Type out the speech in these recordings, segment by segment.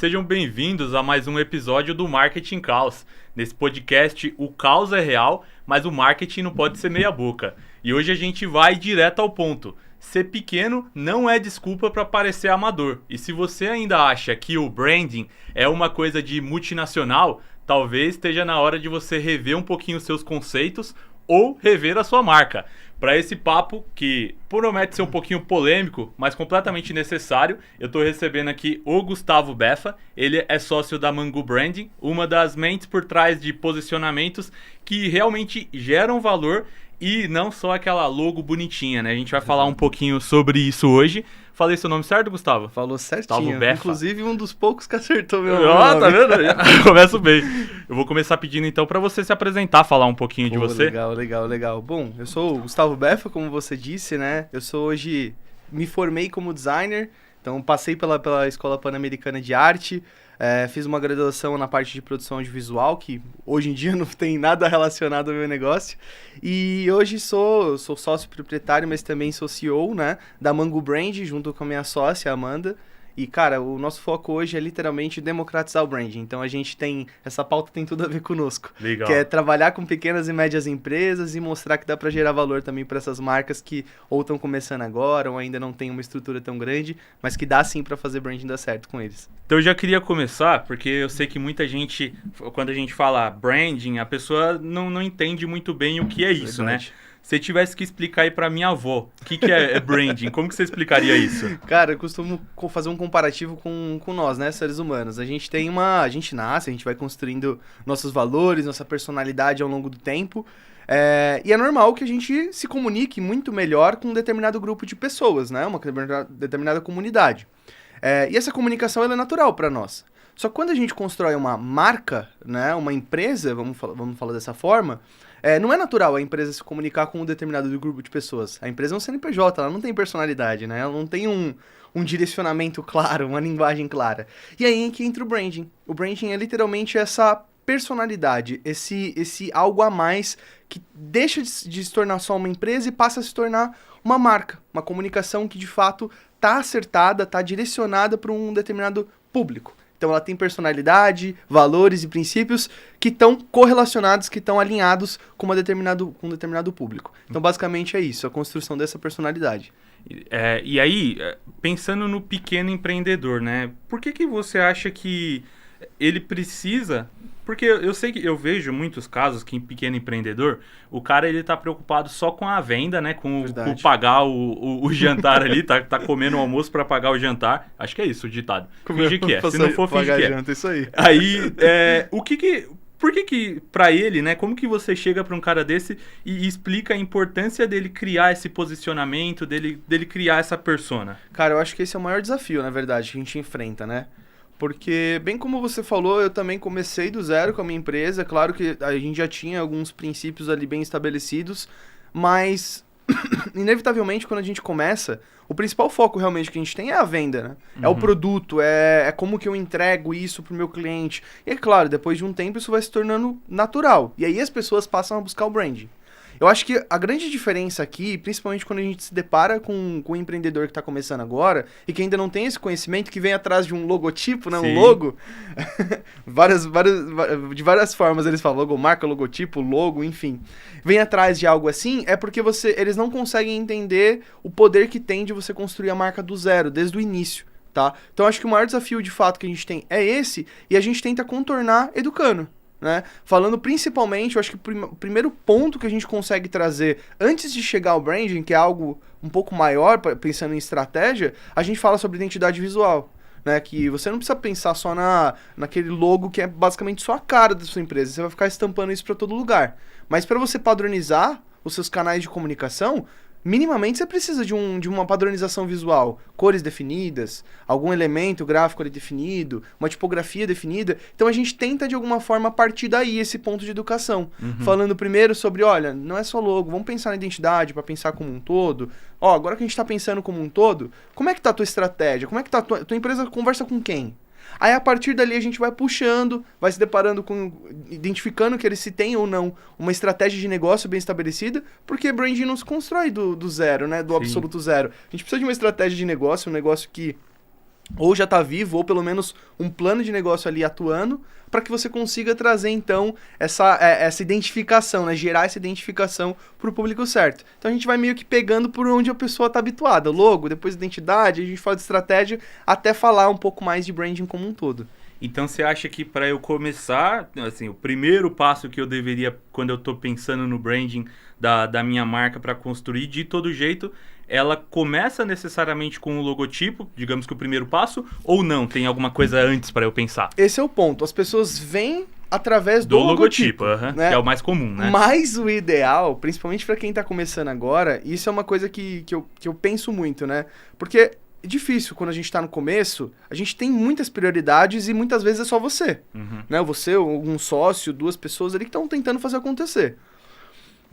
sejam bem-vindos a mais um episódio do Marketing Caos. Nesse podcast, o caos é real, mas o marketing não pode ser meia boca. E hoje a gente vai direto ao ponto. Ser pequeno não é desculpa para parecer amador. E se você ainda acha que o branding é uma coisa de multinacional, talvez esteja na hora de você rever um pouquinho os seus conceitos ou rever a sua marca. Para esse papo, que promete ser um pouquinho polêmico, mas completamente necessário, eu estou recebendo aqui o Gustavo Beffa. Ele é sócio da Mangu Branding, uma das mentes por trás de posicionamentos que realmente geram valor e não só aquela logo bonitinha, né? A gente vai falar um pouquinho sobre isso hoje. Falei seu nome certo, Gustavo? Falou certinho. Gustavo Beffa. Inclusive um dos poucos que acertou meu nome. Tá vendo? Já começo bem. Eu vou começar pedindo então para você se apresentar, falar um pouquinho de você. Legal. Bom, eu sou o Gustavo Beffa, como você disse, né? Eu sou hoje... Me formei como designer, então passei pela Escola Pan-Americana de Arte, fiz uma graduação na parte de produção audiovisual, que hoje em dia não tem nada relacionado ao meu negócio. E hoje sou sócio proprietário, mas também sou CEO, né, da Mangu Brand, junto com a minha sócia, a Amanda. E, cara, o nosso foco hoje é literalmente democratizar o branding. Então, a gente tem... Essa pauta tem tudo a ver conosco. Legal. Que é trabalhar com pequenas e médias empresas e mostrar que dá para gerar valor também para essas marcas que ou estão começando agora ou ainda não tem uma estrutura tão grande, mas que dá sim para fazer branding dar certo com eles. Então, eu já queria começar, porque eu sei que muita gente, quando a gente fala branding, a pessoa não entende muito bem o que é isso, Verdade. né? Se eu tivesse que explicar aí pra minha avó, o que é branding? Como que você explicaria isso? Cara, eu costumo fazer um comparativo com nós, né, seres humanos. A gente nasce, a gente vai construindo nossos valores, nossa personalidade ao longo do tempo. E é normal que a gente se comunique muito melhor com um determinado grupo de pessoas, né? Uma determinada comunidade. E essa comunicação ela é natural para nós. Só que quando a gente constrói uma marca, né, uma empresa, vamos falar dessa forma, não é natural a empresa se comunicar com um determinado grupo de pessoas. A empresa é um CNPJ, ela não tem personalidade, né? Ela não tem um direcionamento claro, uma linguagem clara. E aí que entra o branding. O branding é literalmente essa personalidade, esse algo a mais que deixa de se tornar só uma empresa e passa a se tornar uma marca. Uma comunicação que de fato está acertada, está direcionada para um determinado público. Então ela tem personalidade, valores e princípios que estão correlacionados, que estão alinhados com um determinado público. Então basicamente é isso, a construção dessa personalidade. E aí, pensando no pequeno empreendedor, né? Por que você acha que ele precisa... Porque eu sei que eu vejo muitos casos que em pequeno empreendedor, o cara ele tá preocupado só com a venda, né? Com pagar o jantar ali, tá comendo o almoço para pagar o jantar. Acho que é isso o ditado. Finge que é. Se não for, finge que é. Janta, isso aí. Aí, por que pra ele, né? Como que você chega pra um cara desse e explica a importância dele criar esse posicionamento, dele criar essa persona? Cara, eu acho que esse é o maior desafio, na verdade, que a gente enfrenta, né? Porque, bem como você falou, eu também comecei do zero com a minha empresa. Claro que a gente já tinha alguns princípios ali bem estabelecidos, mas, inevitavelmente, quando a gente começa, o principal foco realmente que a gente tem é a venda, né? É o produto, é como que eu entrego isso pro meu cliente. E é claro, depois de um tempo isso vai se tornando natural. E aí as pessoas passam a buscar o branding. Eu acho que a grande diferença aqui, principalmente quando a gente se depara com um empreendedor que está começando agora e que ainda não tem esse conhecimento, que vem atrás de um logotipo, né, um logo, de várias formas eles falam, logomarca, logotipo, logo, enfim. Vem atrás de algo assim, é porque eles não conseguem entender o poder que tem de você construir a marca do zero, desde o início, tá? Então acho que o maior desafio de fato que a gente tem é esse, e a gente tenta contornar educando. Né? Falando principalmente, eu acho que o primeiro ponto que a gente consegue trazer antes de chegar ao branding, que é algo um pouco maior, pensando em estratégia, a gente fala sobre identidade visual. Né? Que você não precisa pensar só naquele logo que é basicamente só a cara da sua empresa, você vai ficar estampando isso para todo lugar. Mas para você padronizar os seus canais de comunicação, minimamente você precisa de uma padronização visual, cores definidas, algum elemento gráfico ali definido, uma tipografia definida. Então a gente tenta de alguma forma partir daí esse ponto de educação. Falando primeiro sobre, olha, não é só logo, vamos pensar na identidade para pensar como um todo. Agora que a gente está pensando como um todo, como é que tá a tua estratégia? Como é que tá a tua empresa conversa com quem? Aí a partir dali a gente vai puxando, vai se deparando identificando que eles se tem ou não uma estratégia de negócio bem estabelecida, porque branding não se constrói do zero, né? Do absoluto zero. A gente precisa de uma estratégia de negócio, um negócio que ou já está vivo, ou pelo menos um plano de negócio ali atuando, para que você consiga trazer, então, essa identificação, né? Gerar essa identificação para o público certo. Então a gente vai meio que pegando por onde a pessoa está habituada. Logo, depois identidade, a gente fala de estratégia, até falar um pouco mais de branding como um todo. Então você acha que para eu começar, assim, o primeiro passo que eu deveria, quando eu estou pensando no branding da minha marca para construir, de todo jeito, ela começa necessariamente com o logotipo, digamos que o primeiro passo, ou não? Tem alguma coisa antes para eu pensar? Esse é o ponto. As pessoas vêm através do logotipo, né? Que é o mais comum, né? Mas o ideal, principalmente para quem está começando agora, isso é uma coisa que eu penso muito, né? Porque é difícil quando a gente está no começo, a gente tem muitas prioridades e muitas vezes é só você. Né? Você, um sócio, 2 pessoas ali que estão tentando fazer acontecer.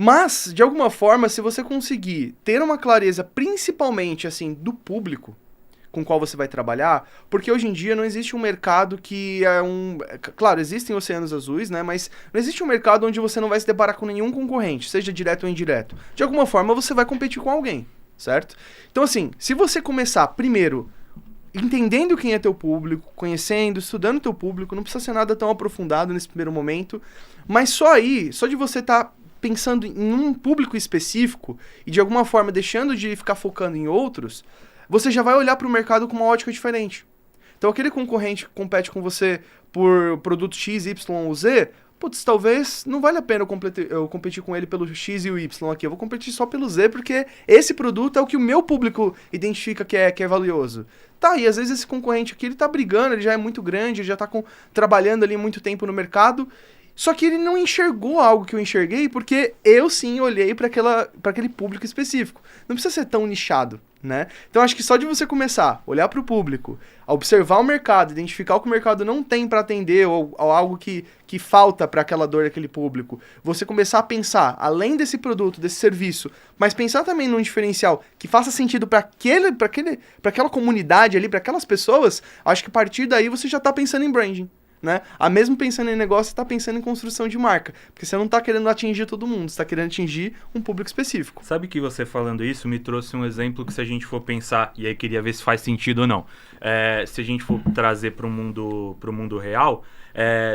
Mas, de alguma forma, se você conseguir ter uma clareza, principalmente assim, do público com qual você vai trabalhar, porque hoje em dia não existe um mercado que é um... Claro, existem oceanos azuis, né? Mas não existe um mercado onde você não vai se deparar com nenhum concorrente, seja direto ou indireto. De alguma forma, você vai competir com alguém, certo? Então, assim, se você começar primeiro entendendo quem é teu público, conhecendo, estudando teu público, não precisa ser nada tão aprofundado nesse primeiro momento, mas só aí, só de você estar pensando em um público específico e de alguma forma deixando de ficar focando em outros, você já vai olhar para o mercado com uma ótica diferente. Então aquele concorrente que compete com você por produto X, Y ou Z, putz, talvez não vale a pena eu competir com ele pelo X e o Y aqui. Eu vou competir só pelo Z, porque esse produto é o que o meu público identifica que é valioso. Tá, e às vezes esse concorrente aqui, ele tá brigando, ele já é muito grande, ele já tá trabalhando ali muito tempo no mercado, só que ele não enxergou algo que eu enxerguei, porque eu sim olhei para aquele público específico. Não precisa ser tão nichado, né? Então acho que só de você começar a olhar para o público, a observar o mercado, identificar o que o mercado não tem para atender ou algo que falta para aquela dor daquele público, você começar a pensar além desse produto, desse serviço, mas pensar também num diferencial que faça sentido para aquela comunidade ali, para aquelas pessoas, acho que a partir daí você já está pensando em branding. Né? Mesmo pensando em negócio, você está pensando em construção de marca. Porque você não está querendo atingir todo mundo, você está querendo atingir um público específico. Sabe que você falando isso me trouxe um exemplo que se a gente for pensar, e aí queria ver se faz sentido ou não, se a gente for trazer para o mundo real,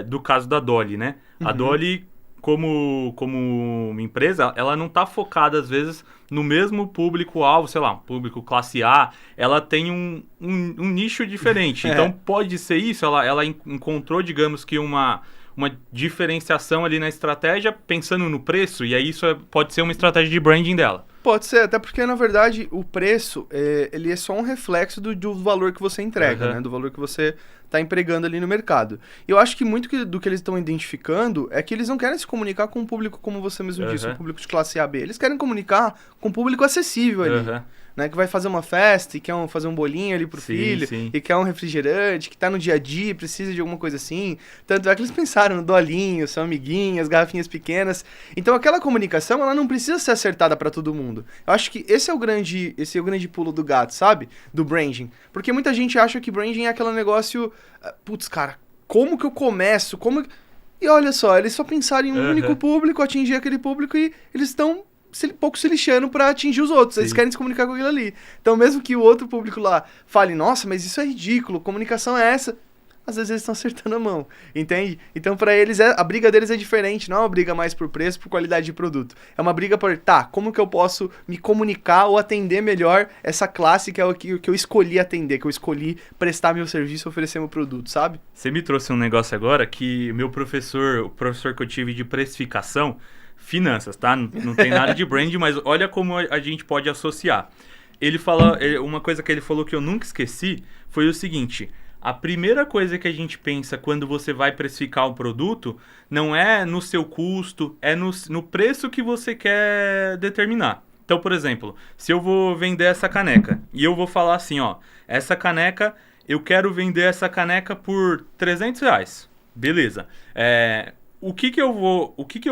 do caso da Dolly, né? A Dolly, como empresa, ela não está focada às vezes no mesmo público-alvo, sei lá, público classe A, ela tem um nicho diferente. Então pode ser isso, ela encontrou, digamos que uma diferenciação ali na estratégia pensando no preço, e aí isso pode ser uma estratégia de branding dela. Pode ser, até porque, na verdade, o preço, ele é só um reflexo do valor que você entrega, né? Do valor que você está empregando ali no mercado. E eu acho que muito do que eles estão identificando é que eles não querem se comunicar com um público, como você mesmo disse, um público de classe A, B. Eles querem comunicar com um público acessível ali. Né, que vai fazer uma festa e quer fazer um bolinho ali pro filho, e quer um refrigerante, que tá no dia a dia, precisa de alguma coisa assim. Tanto é que eles pensaram no dolinho, são amiguinhas, garrafinhas pequenas. Então aquela comunicação, ela não precisa ser acertada para todo mundo. Eu acho que esse é o grande pulo do gato, sabe? Do branding. Porque muita gente acha que branding é aquele negócio, putz, cara, como que eu começo? E olha só, eles só pensaram em um único público, atingir aquele público, e eles estão pouco se lixando pra atingir os outros. Eles querem se comunicar com aquilo ali. Então, mesmo que o outro público lá fale, nossa, mas isso é ridículo, comunicação é essa, às vezes eles estão acertando a mão, entende? Então, pra eles, a briga deles é diferente, não é uma briga mais por preço, por qualidade de produto. É uma briga por, como que eu posso me comunicar ou atender melhor essa classe que é o que eu escolhi atender, que eu escolhi prestar meu serviço, oferecer meu produto, sabe? Você me trouxe um negócio agora que o professor que eu tive de precificação, finanças, tá? Não tem nada de brand, mas olha como a gente pode associar. Ele fala, uma coisa que ele falou que eu nunca esqueci foi o seguinte: a primeira coisa que a gente pensa quando você vai precificar um produto não é no seu custo, é no preço que você quer determinar. Então, por exemplo, se eu vou vender essa caneca e eu vou falar assim, ó, essa caneca, eu quero vender essa caneca por R$300. Beleza. O que que eu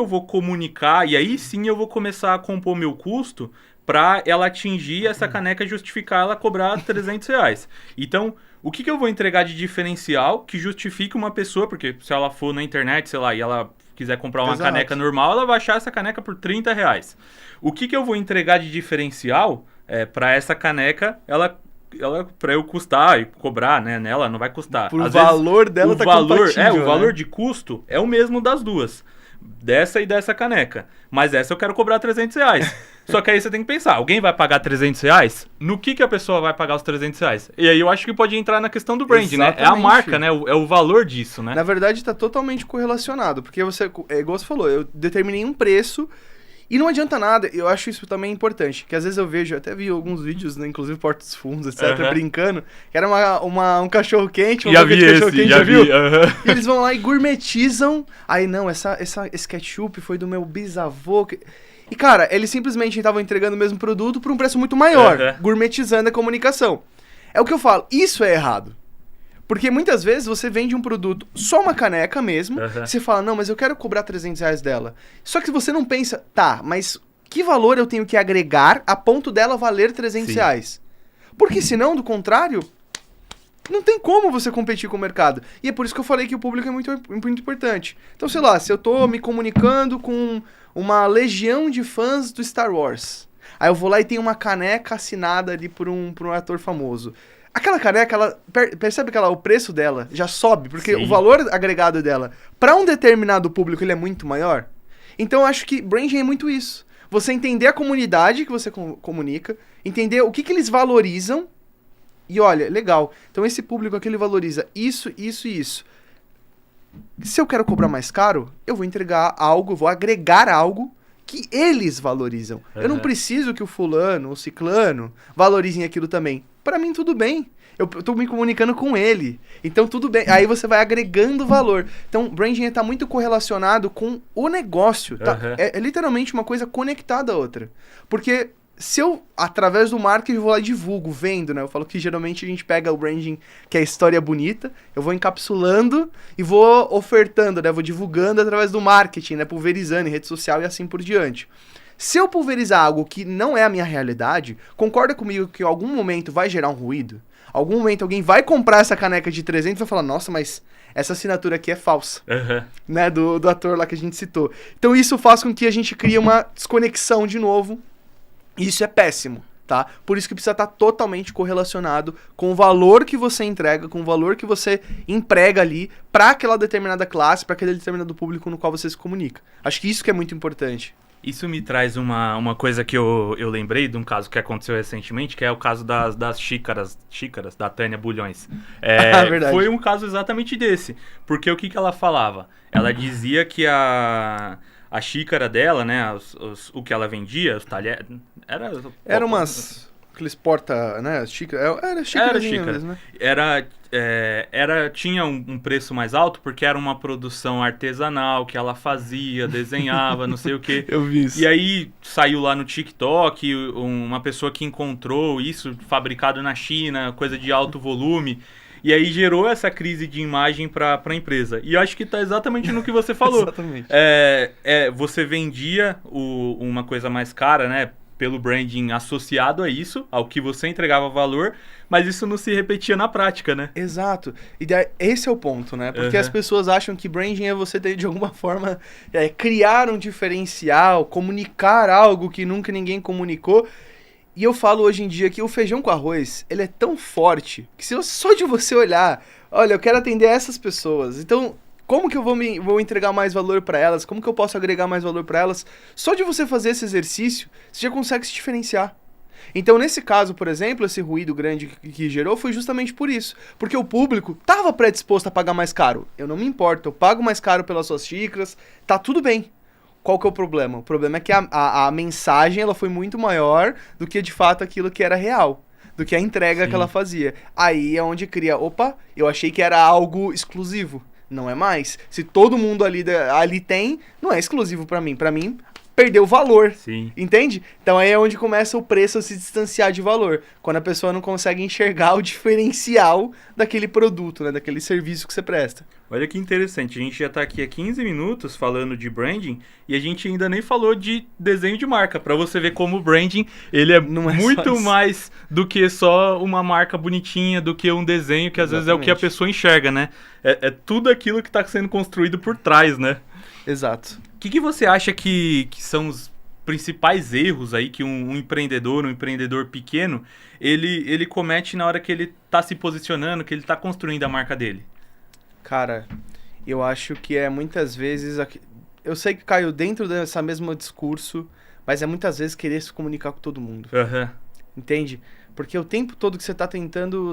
vou comunicar, e aí sim eu vou começar a compor meu custo para ela atingir essa caneca, justificar ela cobrar R$300. Então, o que eu vou entregar de diferencial que justifique uma pessoa, porque se ela for na internet, sei lá, e ela quiser comprar uma caneca normal, ela vai achar essa caneca por R$30. O que eu vou entregar de diferencial para essa caneca, ela pra eu custar e cobrar, né, nela, não vai custar. Por Às valor vezes, dela o tá valor, compatível, o valor né? de custo é o mesmo das duas. Dessa e dessa caneca. Mas essa eu quero cobrar R$300. Só que aí você tem que pensar, alguém vai pagar R$300? No que a pessoa vai pagar os R$300? E aí eu acho que pode entrar na questão do brand, né? É a Exatamente. marca, né? É o valor disso, né? Na verdade, tá totalmente correlacionado, porque você, é igual você falou, eu determinei um preço e não adianta nada, eu acho isso também importante, que às vezes eu vejo, até vi alguns vídeos, né, inclusive Porta dos Fundos, etc, Aham. brincando, que era um cachorro quente, Já boca vi de cachorro esse, quente, já vi. aham. E eles vão lá e gourmetizam, aí não, esse ketchup foi do meu bisavô, e cara, eles simplesmente estavam entregando o mesmo produto por um preço muito maior, Aham. gourmetizando a comunicação. É o que eu falo, isso é errado. Porque muitas vezes você vende um produto, só uma caneca mesmo, Aham. você fala, não, mas eu quero cobrar R$300 dela. Só que você não pensa, tá, mas que valor eu tenho que agregar a ponto dela valer R$300? Porque senão, do contrário, não tem como você competir com o mercado. E é por isso que eu falei que o público é muito importante. Então, sei lá, se eu tô me comunicando com uma legião de fãs do Star Wars, aí eu vou lá e tenho uma caneca assinada ali por um ator famoso. Aquela caneca, percebe que o preço dela já sobe, porque Sim. o valor agregado dela para um determinado público ele é muito maior. Então eu acho que branding é muito isso. Você entender a comunidade que você comunica, entender o que eles valorizam e olha, legal. Então esse público aqui ele valoriza isso, isso e isso. Se eu quero cobrar mais caro, eu vou entregar algo, vou agregar algo que eles valorizam. Eu não Aham. preciso que o fulano, o ciclano valorizem aquilo também. Pra mim tudo bem. Eu tô me comunicando com ele. Então tudo bem. Aí você vai agregando valor. Então branding tá muito correlacionado com o negócio. Tá? Aham. É literalmente uma coisa conectada à outra. Porque se eu, através do marketing, vou lá e divulgo, vendo, né? Eu falo que geralmente a gente pega o branding, que é a história bonita, eu vou encapsulando e vou ofertando, né? Vou divulgando através do marketing, né? Pulverizando em rede social e assim por diante. Se eu pulverizar algo que não é a minha realidade, concorda comigo que em algum momento vai gerar um ruído? Algum momento alguém vai comprar essa caneca de 300 e vai falar, nossa, mas essa assinatura aqui é falsa, Aham. né? Do ator lá que a gente citou. Então isso faz com que a gente crie uma desconexão de novo. E isso é péssimo, tá? Por isso que precisa estar totalmente correlacionado com o valor que você entrega, com o valor que você emprega ali para aquela determinada classe, para aquele determinado público no qual você se comunica. Acho que isso que é muito importante. Isso me traz uma coisa que eu lembrei de um caso que aconteceu recentemente, que é o caso das xícaras da Tânia Bulhões. Verdade. Foi um caso exatamente desse, porque o que ela falava? Ela dizia que a xícara dela, né, o que ela vendia, os talheres... Era aqueles porta, né, xícara, era xícara xícara. mesmo, né? Tinha um preço mais alto porque era uma produção artesanal que ela fazia, desenhava, não sei o quê. Eu vi isso. E aí saiu lá no TikTok uma pessoa que encontrou isso fabricado na China, coisa de alto volume. E aí gerou essa crise de imagem para a empresa. E eu acho que tá exatamente no que você falou. Exatamente. Você vendia uma coisa mais cara, né? Pelo branding associado a isso, ao que você entregava valor, mas isso não se repetia na prática, né? Exato. E esse é o ponto, né? Porque as pessoas acham que branding é você ter, de alguma forma, criar um diferencial, comunicar algo que nunca ninguém comunicou. E eu falo hoje em dia que o feijão com arroz, ele é tão forte, que só de você olhar, olha, eu quero atender essas pessoas, então... Como que eu vou entregar mais valor para elas? Como que eu posso agregar mais valor para elas? Só de você fazer esse exercício, você já consegue se diferenciar. Então, nesse caso, por exemplo, esse ruído grande que gerou foi justamente por isso. Porque o público estava predisposto a pagar mais caro. Eu não me importo, eu pago mais caro pelas suas xícaras, tá tudo bem. Qual que é o problema? O problema é que a mensagem ela foi muito maior do que, de fato, aquilo que era real. Do que a entrega que ela fazia. Aí é onde cria, opa, eu achei que era algo exclusivo. Não é mais. Se todo mundo ali tem, não é exclusivo pra mim. Pra mim, perdeu valor. Sim. Entende? Então aí é onde começa o preço a se distanciar de valor. Quando a pessoa não consegue enxergar o diferencial daquele produto, né? Daquele serviço que você presta. Olha que interessante. A gente já tá aqui há 15 minutos falando de branding e a gente ainda nem falou de desenho de marca. Pra você ver como o branding, ele Não é muito só isso. mais do que só uma marca bonitinha, do que um desenho que às vezes é o que a Exatamente. pessoa enxerga, né? É tudo aquilo que tá sendo construído por trás, né? Exato. O que você acha que são principais erros aí que um empreendedor pequeno, ele comete na hora que ele tá se posicionando, que ele tá construindo a marca dele? Cara, eu acho que é muitas vezes... Eu sei que caiu dentro dessa mesma discurso, mas é muitas vezes querer se comunicar com todo mundo. Aham. Entende? Porque o tempo todo que você tá tentando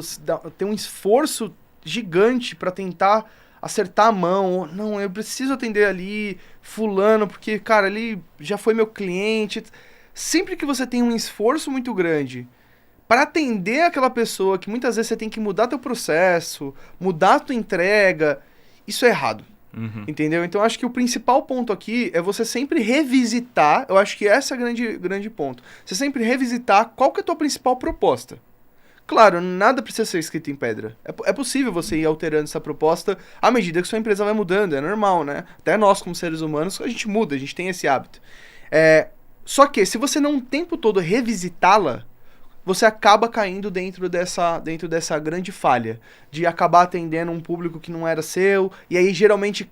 ter um esforço gigante pra tentar acertar a mão. Não, eu preciso atender ali fulano, porque, cara, ele já foi meu cliente. Sempre que você tem um esforço muito grande para atender aquela pessoa, que muitas vezes você tem que mudar teu processo, mudar a tua entrega, isso é errado. Uhum. Entendeu? Então, acho que o principal ponto aqui é você sempre revisitar, eu acho que esse é o grande ponto. Você sempre revisitar qual que é a tua principal proposta. Claro, nada precisa ser escrito em pedra. É possível você ir alterando essa proposta à medida que sua empresa vai mudando, é normal, né? Até nós, como seres humanos, a gente muda, a gente tem esse hábito. Só que, se você não o tempo todo revisitá-la, você acaba caindo dentro dessa grande falha de acabar atendendo um público que não era seu, e aí geralmente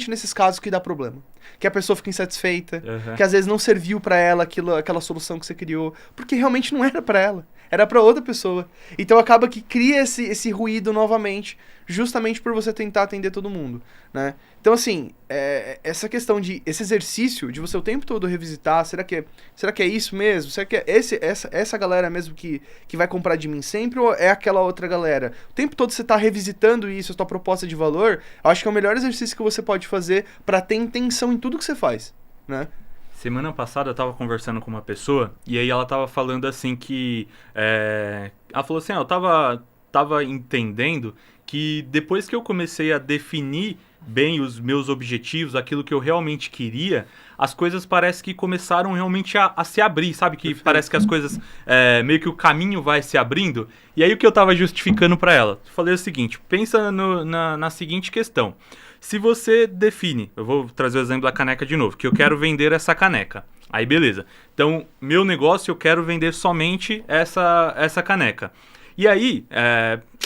nesses casos que dá problema. Que a pessoa fica insatisfeita, que às vezes não serviu pra ela aquela solução que você criou, porque realmente não era pra ela, era pra outra pessoa. Então acaba que cria esse ruído novamente, justamente por você tentar atender todo mundo, né? Então, assim, essa questão esse exercício de você o tempo todo revisitar, será que é isso mesmo? Será que é essa galera mesmo que vai comprar de mim sempre, ou é aquela outra galera? O tempo todo você tá revisitando isso, a sua proposta de valor, eu acho que é o melhor exercício que você pode fazer pra ter intenção em tudo que você faz, né? Semana passada eu tava conversando com uma pessoa, e aí ela tava falando assim que... ela falou assim, eu tava entendendo que depois que eu comecei a definir bem os meus objetivos, aquilo que eu realmente queria, as coisas parece que começaram realmente a se abrir, sabe? Que parece que as coisas, meio que o caminho vai se abrindo. E aí o que eu tava justificando pra ela? Falei o seguinte, pensa na seguinte questão. Se você define, eu vou trazer o exemplo da caneca de novo, que eu quero vender essa caneca. Aí beleza. Então, meu negócio, eu quero vender somente essa caneca. E aí,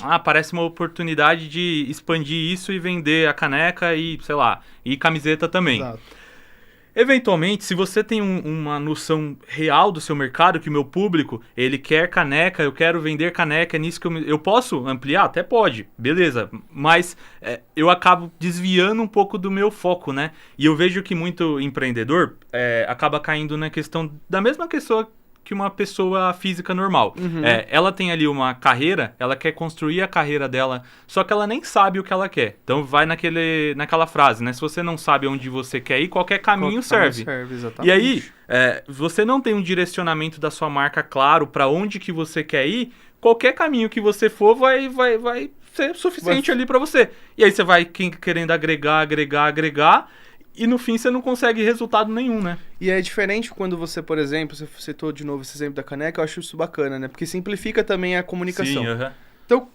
aparece uma oportunidade de expandir isso e vender a caneca e, sei lá, e camiseta também. Exato. Eventualmente, se você tem uma noção real do seu mercado, que o meu público, ele quer caneca, eu quero vender caneca, é nisso que eu posso ampliar? Até pode, beleza. Mas eu acabo desviando um pouco do meu foco, né? E eu vejo que muito empreendedor acaba caindo na questão da mesma questão que uma pessoa física normal. Uhum. Ela tem ali uma carreira, ela quer construir a carreira dela, só que ela nem sabe o que ela quer. Então vai naquela frase, né? Se você não sabe onde você quer ir, qualquer caminho serve. Exatamente. E aí, você não tem um direcionamento da sua marca claro para onde que você quer ir, qualquer caminho que você for vai ser suficiente ali para você. E aí você vai querendo agregar, e no fim você não consegue resultado nenhum, né? E é diferente quando você, por exemplo, você citou de novo esse exemplo da caneca, eu acho isso bacana, né? Porque simplifica também a comunicação. Sim, Então,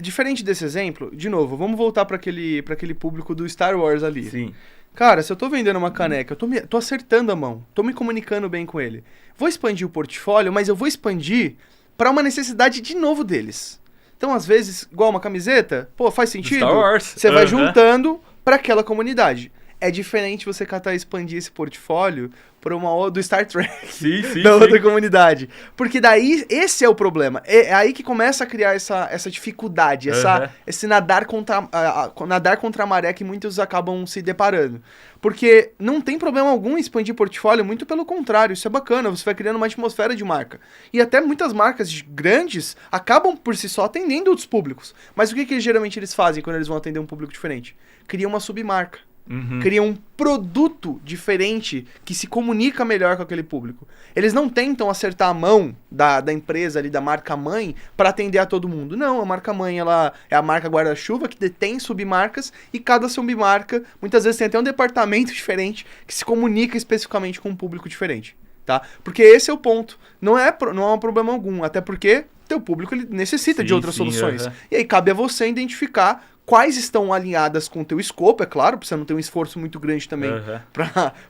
diferente desse exemplo, de novo, vamos voltar para aquele público do Star Wars ali. Sim. Cara, se eu tô vendendo uma caneca, eu tô acertando a mão, tô me comunicando bem com ele. Vou expandir o portfólio, mas eu vou expandir para uma necessidade de novo deles. Então, às vezes, igual uma camiseta, pô, faz sentido? Star Wars. Você vai juntando para aquela comunidade. É diferente você catar e expandir esse portfólio para do Star Trek, da outra comunidade. Porque daí, esse é o problema. É aí que começa a criar essa dificuldade, esse nadar contra a maré que muitos acabam se deparando. Porque não tem problema algum em expandir portfólio, muito pelo contrário, isso é bacana, você vai criando uma atmosfera de marca. E até muitas marcas grandes acabam por si só atendendo outros públicos. Mas o que geralmente eles fazem quando eles vão atender um público diferente? Criam uma submarca. Uhum. Criam um produto diferente que se comunica melhor com aquele público. Eles não tentam acertar a mão da empresa ali, da marca mãe, para atender a todo mundo. Não, a marca mãe, ela é a marca guarda-chuva que detém submarcas, e cada submarca, muitas vezes tem até um departamento diferente que se comunica especificamente com um público diferente, tá? Porque esse é o ponto. Não é um problema algum, até porque teu público ele necessita de outras soluções. E aí cabe a você identificar quais estão alinhadas com o teu escopo, é claro, pra você não ter um esforço muito grande também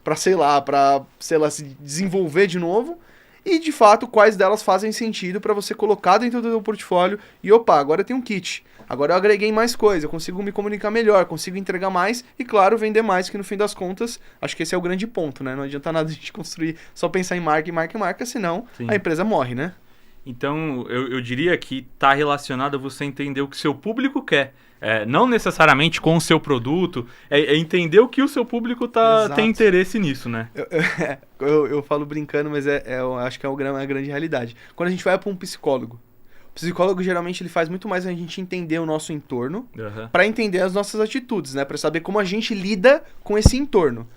pra se desenvolver de novo, e, de fato, quais delas fazem sentido para você colocar dentro do seu portfólio e, opa, agora eu tenho um kit. Agora eu agreguei mais coisa, eu consigo me comunicar melhor, consigo entregar mais e, claro, vender mais, que no fim das contas, acho que esse é o grande ponto, né? Não adianta nada a gente construir, só pensar em marca, senão Sim. a empresa morre, né? Então, eu diria que está relacionado a você entender o que seu público quer. Não necessariamente com o seu produto, é entender o que o seu público tem interesse nisso, né? Eu falo brincando, mas eu acho que é uma grande realidade. Quando a gente vai para um psicólogo, o psicólogo geralmente ele faz muito mais a gente entender o nosso entorno, para entender as nossas atitudes, né? Para saber como a gente lida com esse entorno.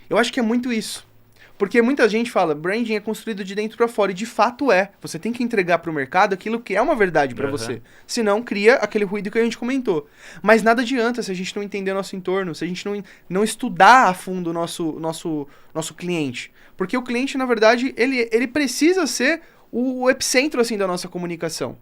Eu acho que é muito isso. Porque muita gente fala, branding é construído de dentro para fora, e de fato é. Você tem que entregar para o mercado aquilo que é uma verdade para você. Senão cria aquele ruído que a gente comentou. Mas nada adianta se a gente não entender o nosso entorno, se a gente não estudar a fundo o nosso cliente. Porque o cliente, na verdade, ele precisa ser o epicentro assim, da nossa comunicação.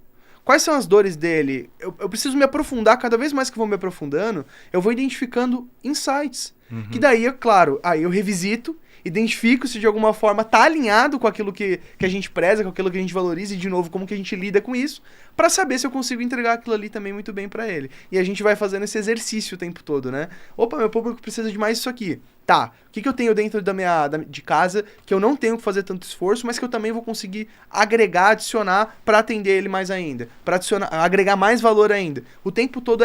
Quais são as dores dele? Eu preciso me aprofundar, cada vez mais que eu vou me aprofundando, eu vou identificando insights. Que daí, é claro, aí eu revisito, identifico se de alguma forma tá alinhado com aquilo que a gente preza, com aquilo que a gente valoriza e, de novo, como que a gente lida com isso, para saber se eu consigo entregar aquilo ali também muito bem para ele. E a gente vai fazendo esse exercício o tempo todo, né? Opa, meu público precisa de mais isso aqui. Tá, o que eu tenho dentro de casa que eu não tenho que fazer tanto esforço, mas que eu também vou conseguir agregar, adicionar para atender ele mais ainda, para agregar mais valor ainda. O tempo todo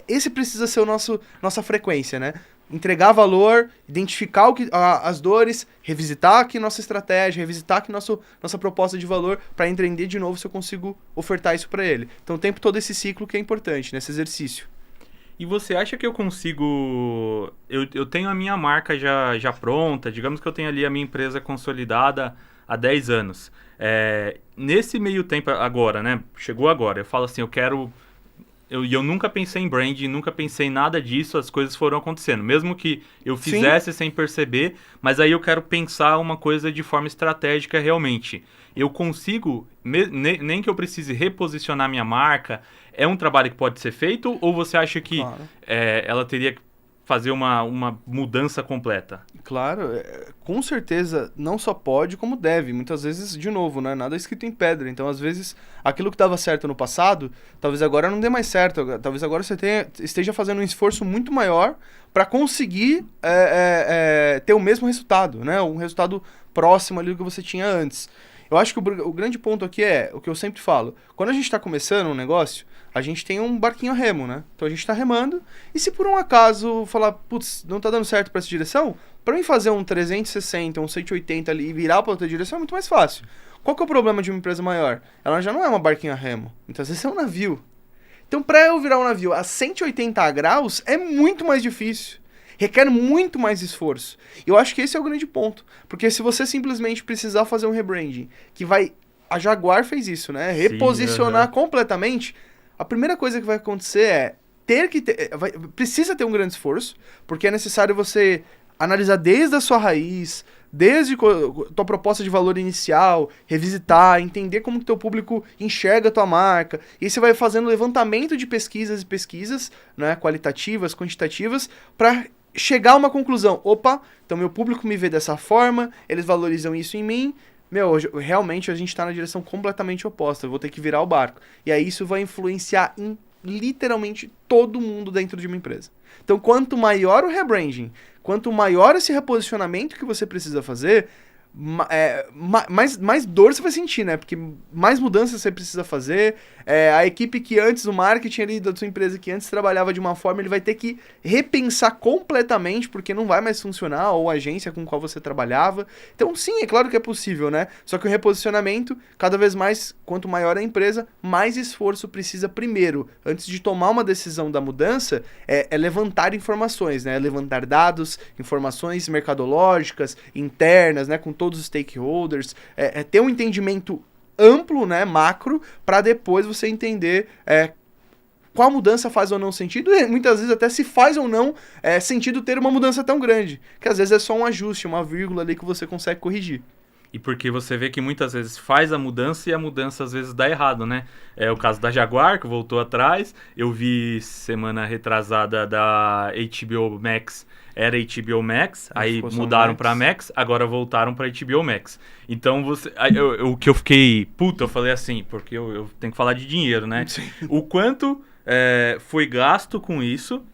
esse precisa ser nossa frequência, né? Entregar valor, identificar as dores, revisitar aqui nossa estratégia, revisitar aqui nossa proposta de valor para entender de novo se eu consigo ofertar isso para ele. Então o tempo todo esse ciclo que é importante, nesse exercício. E você acha que eu consigo... Eu tenho a minha marca já pronta, digamos que eu tenho ali a minha empresa consolidada há 10 anos. Nesse meio tempo agora, né? Chegou agora, eu falo assim, eu quero... Eu nunca pensei em branding, nunca pensei em nada disso, as coisas foram acontecendo. Mesmo que eu fizesse sem perceber, mas aí eu quero pensar uma coisa de forma estratégica realmente. Eu consigo, nem que eu precise reposicionar minha marca, é um trabalho que pode ser feito? Ou você acha que ela teria que fazer uma mudança completa? Claro, com certeza não só pode, como deve. Muitas vezes, de novo, né? Nada é escrito em pedra. Então, às vezes, aquilo que dava certo no passado, talvez agora não dê mais certo. Talvez agora você esteja fazendo um esforço muito maior para conseguir ter o mesmo resultado, né? Um resultado próximo ali do que você tinha antes. Eu acho que o grande ponto aqui é o que eu sempre falo. Quando a gente está começando um negócio, a gente tem um barquinho a remo, né? Então a gente está remando, e se por um acaso falar, putz, não tá dando certo para essa direção, para mim fazer um 360, um 180 ali e virar para outra direção é muito mais fácil. Qual que é o problema de uma empresa maior? Ela já não é uma barquinho a remo, muitas vezes é um navio. Então para eu virar um navio a 180 graus é muito mais difícil. Requer muito mais esforço. E eu acho que esse é o grande ponto. Porque se você simplesmente precisar fazer um rebranding, a Jaguar fez isso, né? Reposicionar completamente, a primeira coisa que vai acontecer precisa ter um grande esforço, porque é necessário você analisar desde a sua raiz, desde a tua proposta de valor inicial, revisitar, entender como que teu público enxerga a tua marca. E aí você vai fazendo levantamento de pesquisas, né, qualitativas, quantitativas, para chegar a uma conclusão. Opa, então meu público me vê dessa forma, eles valorizam isso em mim. Realmente a gente está na direção completamente oposta, eu vou ter que virar o barco. E aí isso vai influenciar em literalmente todo mundo dentro de uma empresa. Então quanto maior o rebranding, quanto maior esse reposicionamento que você precisa fazer, mais dor você vai sentir, né? Porque mais mudanças você precisa fazer. A equipe que antes, o marketing ali da sua empresa, que antes trabalhava de uma forma, ele vai ter que repensar completamente, porque não vai mais funcionar, ou a agência com qual você trabalhava. Então, sim, é claro que é possível, né? Só que o reposicionamento, cada vez mais, quanto maior a empresa, mais esforço precisa primeiro, antes de tomar uma decisão da mudança, levantar informações, né? Levantar dados, informações mercadológicas, internas, né? Com todos os stakeholders, ter um entendimento amplo, né, macro, para depois você entender qual mudança faz ou não sentido, e muitas vezes até se faz ou não sentido ter uma mudança tão grande, que às vezes é só um ajuste, uma vírgula ali que você consegue corrigir. E porque você vê que muitas vezes faz a mudança e a mudança às vezes dá errado, né? É o caso da Jaguar, que voltou atrás. Eu vi semana retrasada da HBO Max, era HBO Max, aí mudaram pra Max, agora voltaram pra HBO Max. Então, o que eu fiquei puto, eu falei assim, porque eu tenho que falar de dinheiro, né? Sim. O quanto foi gasto com isso,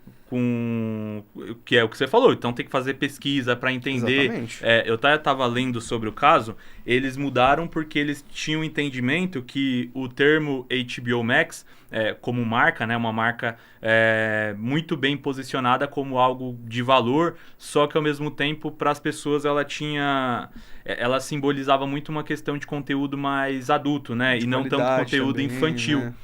que é o que você falou, então tem que fazer pesquisa para entender. Exatamente. Eu tava lendo sobre o caso, eles mudaram porque eles tinham entendimento que o termo HBO Max, como marca, né, uma marca muito bem posicionada como algo de valor, só que ao mesmo tempo para as pessoas ela simbolizava muito uma questão de conteúdo mais adulto, né, De e não tanto conteúdo também, infantil. né?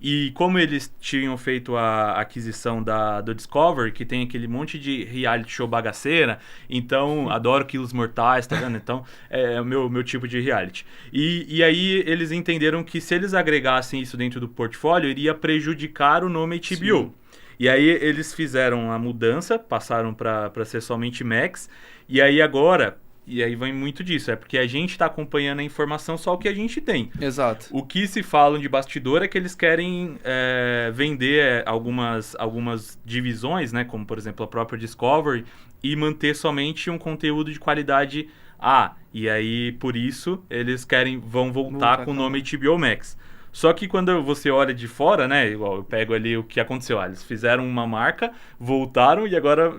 E como eles tinham feito a aquisição do Discovery, que tem aquele monte de reality show bagaceira, então adoro Quilos Mortais, tá vendo? Então é o meu tipo de reality. E aí eles entenderam que se eles agregassem isso dentro do portfólio, iria prejudicar o nome HBO. Sim. E aí eles fizeram a mudança, passaram para ser somente Max, e aí agora... E aí vem muito disso, porque a gente está acompanhando a informação só o que a gente tem. Exato. O que se falam de bastidor é que eles querem vender algumas divisões, né, como por exemplo a própria Discovery, e manter somente um conteúdo de qualidade A. E aí, por isso, eles vão voltar com o nome HBO Max. Só que quando você olha de fora, né, igual eu pego ali o que aconteceu, eles fizeram uma marca, voltaram e agora